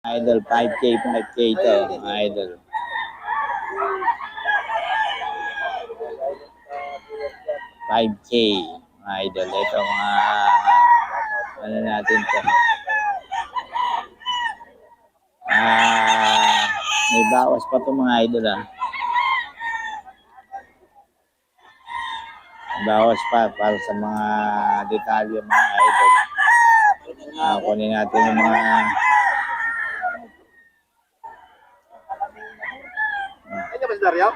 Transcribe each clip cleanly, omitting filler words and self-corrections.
Idol, 5K, 5K ito, mga idol. $5K, mga idol. Ito mga, ano natin to. May bawas pa to mga idol Bawas pa para sa mga detalye mga idol. Kunin natin yung mga Ano ba si Dario?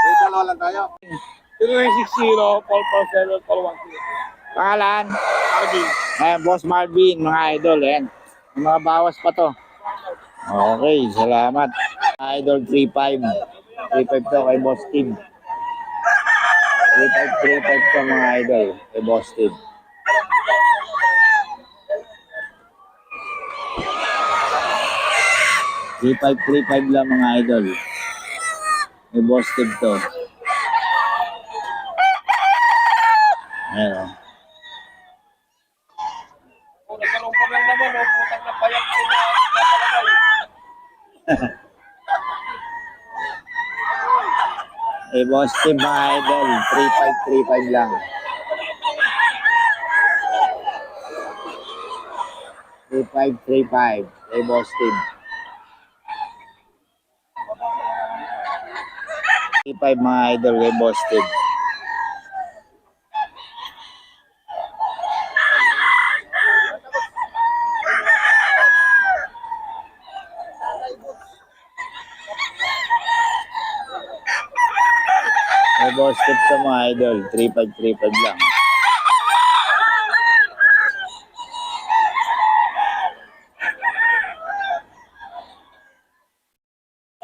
May dalawa lang tayo. 0960, Paul Parcelo, Paul 1. pangalan. Marvin. Boss Marvin, mga idol. Ayan. May mga bawas pa to. Okay, salamat. Idol 3.5. 3.5 to kay Boss Tim. 3.5 to mga idol kay Boss Tim. $3.5 lang mga idol. May Boss Tim to. Ayan o. Kung nagkaroon ka lang naman, putang na payak ko na napalagay. May Boss Tim mga idol. 3.5 lang. 3.5 kay Boss Tim. 3.5 mga idol kay Boss Tim. May Boss Tim sa mga idol. 3.5 lang.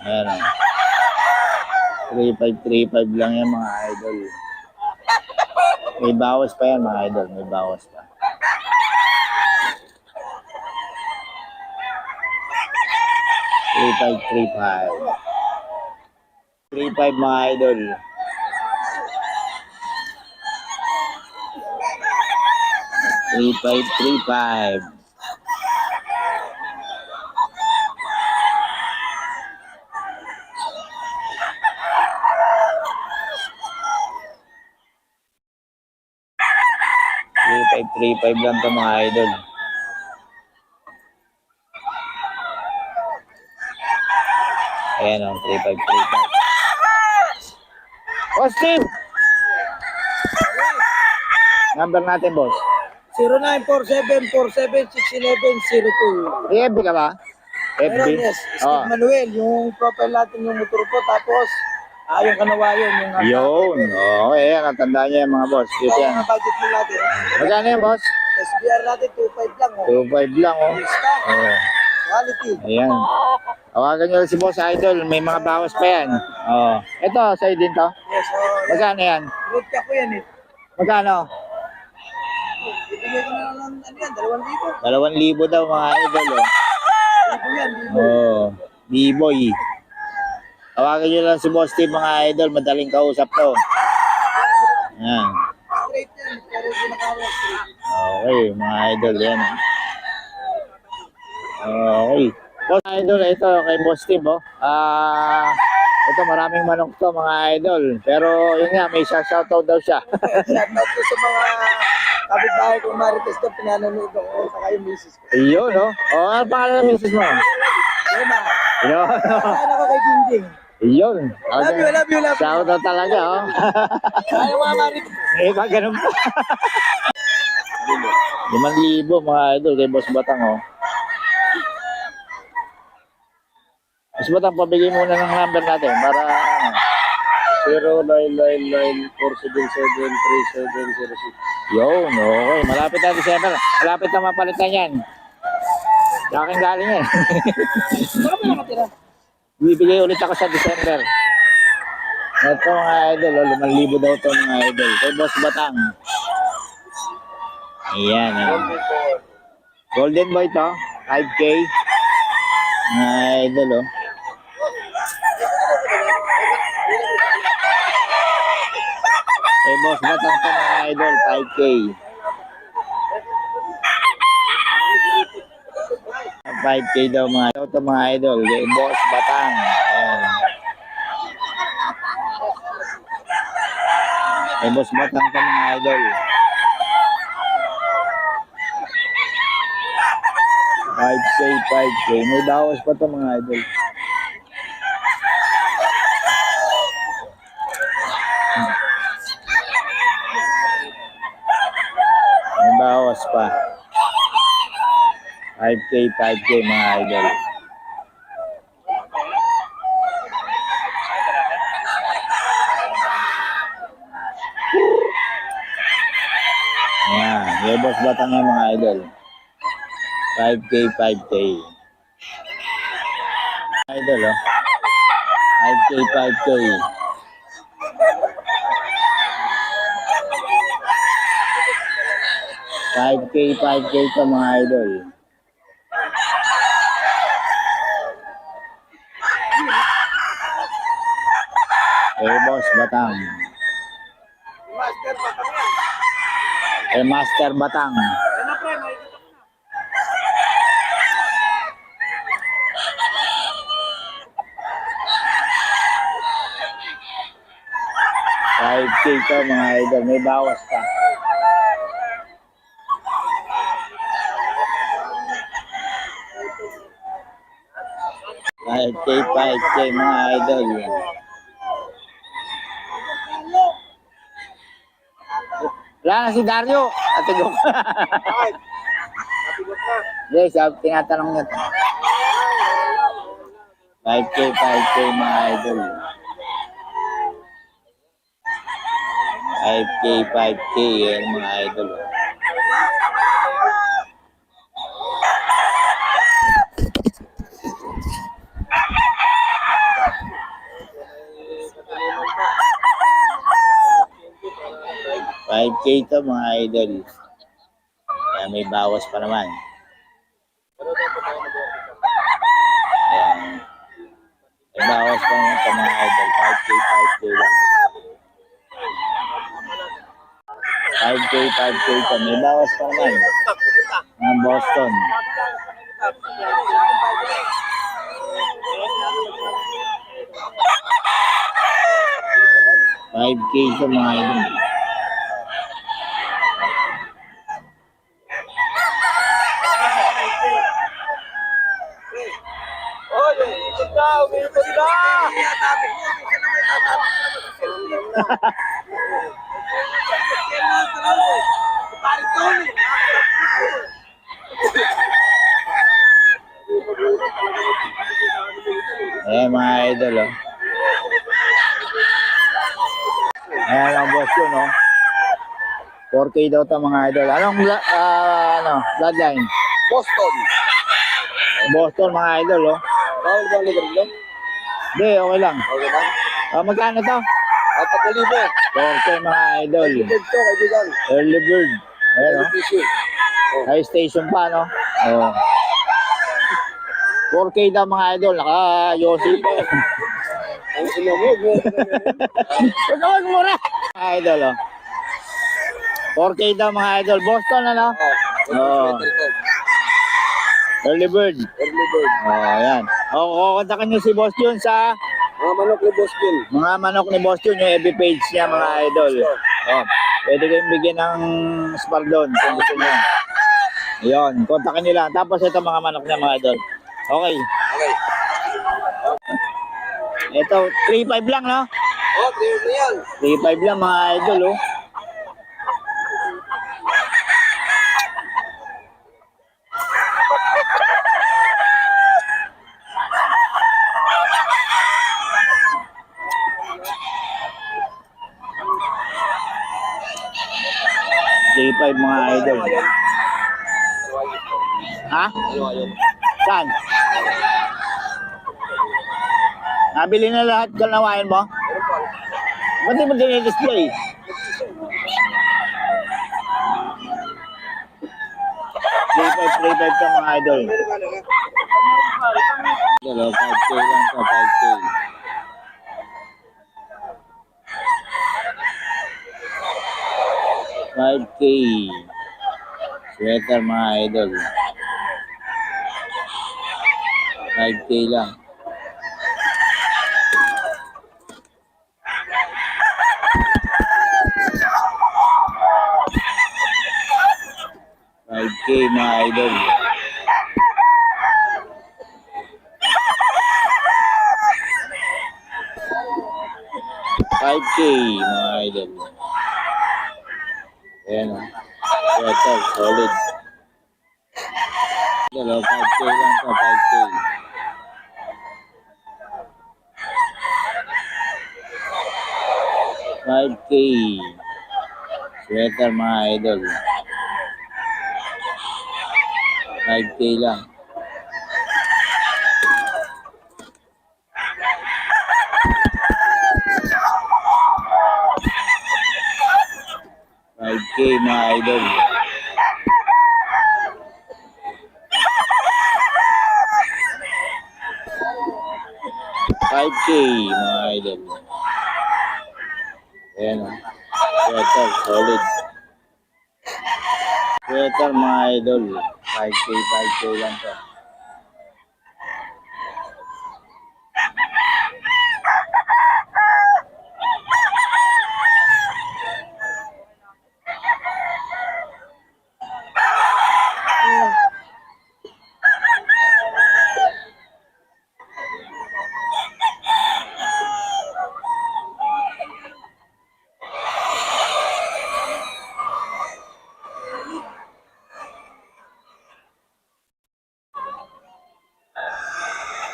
Ayan o. 3.5 lang yan mga idol. May bawas pa yan mga idol. May bawas pa. $3.5 mga idol. $3.5. $3.5 lang to mga idol. Ayan o, 3.5. Boss Tim! Number natin, boss. 0947-476-1102. FB ka ba? FB? Meron, yes. Steve Manuel, yung profile natin yung motor ko. Tapos, yung kanawayon, yung... Yun. Okay, yan. Natandaan niya yung mga boss. Dito yan. Yung budget mo natin. Magkano yan, boss? SBR natin, 2.5 lang. 2.5 lang, oh. Oh. Quality. Ayan. Tawagan niyo si Boss Idol. May mga bawas pa yan. Oh. Ito, sa'yo din to. Yes, Magkano yan? road ka po yan eh. Magkano? Ibigay ko na lang, ano yan, 2,000 2,000. daw mga idol, oh. Libo yan, libo. Oh. B-boy. Tawagan niyo lang si Boss Tim mga idol. Madaling kausap to. Ayan. Straight yan, pero ginakawa straight. Okay, mga idol yan. Okay. Boss Idol, ito kay Boss Tim, oh. Ito maraming manok to mga idol. Pero yun nga, may shoutout daw siya. Shoutout ko sa mga kapitbahay kong Marites na pinanonood ako sa kayo misis ko. Iyon, no? Oh, ano pangalan ng misis mo? Yun na. Iyon. Saan ako kay Jingjing? Iyon. Love you, love you, love you. Shoutout talaga, oh. Ayaw mga Marites. Ba, ganun pa. 5,000 mga idol kay Boss Batang, oh. Boss Batang, pabigay muna ng number natin para 0999-477-3706. yun, okay. Malapit na December. Malapit na mapalitan yan. Sa akin galing yan. Saan mo nakatira? Bibigay ulit ako sa December. Ito mga idol, 5,000 daw ito mga idol. Kay Boss Batang. Ayan. Golden Boy to, 5K. Mga idol, oh. Kay Boss Batang to mga idol, 5K. 5K daw mga ito mga idol. Kay Boss Batang. Ayan. Kay Boss Batang ito mga idol. 5K, 5K. May bawas pa to mga idol. May bawas pa. 5K, 5K mga idol. Ayan, yung Boss Batang yung mga idol. 5K, 5K. Idol, oh. 5K, 5K. Five K, 5K to mga idol. Boss Batang. Master Batang. Five K to mga idol. May bawas pa. Five K mga idol. Wala na si Dario. Atugok. Yes, tinatanong niya. 5K mga idol. 5K yan mga idol. Five K to mga idol. Kaya may bawas pa naman. Ayan. May bawas pa naman ito mga idol. 5K lang. 5K ito. May bawas pa naman. Mga Boston. $5K ito mga idol. Ayan mga idol, oh. Ayan ang boss yun, oh. 4K daw ito mga idol. Anong bloodline? Boston mga idol, oh. Bawal ba ang lugar nyo? Hindi, okay lang. Okay ba? Magkano to? 4,000. 4K mga idol. Good to, kaibigan. Early bird. Ayan, oh. Fishing. High station pa, no? Oh. 4K daw mga idol. Naka-Yossi pa. Ang ina mo, Huwag naman mura. Mga idol, oh. 4K daw mga idol. Boston, ano? Oo. Early bird. Early bird. Ayan. Kukontakin nyo si Boss Jun sa Mga manok ni Boss Jun. mga manok ni Boss Jun, yung FB page niya mga idol. Oh. Pwede kayong bigyan ng spardon kung gusto nyo. Ayun, kontakin nyo lang. Tapos ito mga manok niya mga idol. Okay. Okay. Ito, 3.5 lang, no? Oh, 3 yan. 3.5 lang mga idol, oh. J5 mga idol. Ha? Saan? Nabili na lahat kalawain mo? Ba't di mo dinidisplay? J5, 3.5 ka mga idol. Idol, 5K lang to, 5K. $5K. Sweater mga idol. 5K lang. $5K mga idol. $5K mga idol. Ayan o. Sweater, solid. Idol, 5K lang to, 5K. $5K. Sweater mga idol. 5K lang. $5K mga idol. $5K mga idol. Ayan o. Sweater, solid. Sweater mga idol. 5K, 5K lang to.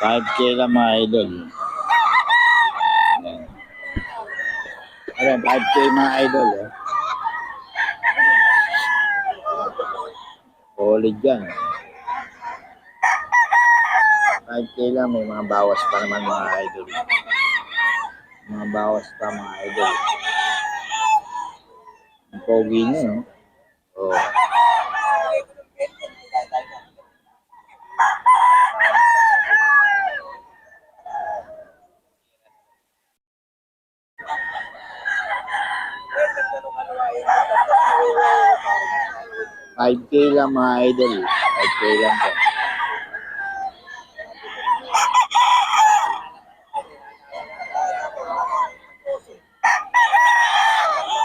$5K lang mga idol. Ayan, 5K mga idol. Solid yan. 5K lang, may mga bawas pa naman mga idol. Mga bawas pa mga idol. Ang pogi nyo, no? Oh. $5K lang mga idol. $5K lang po.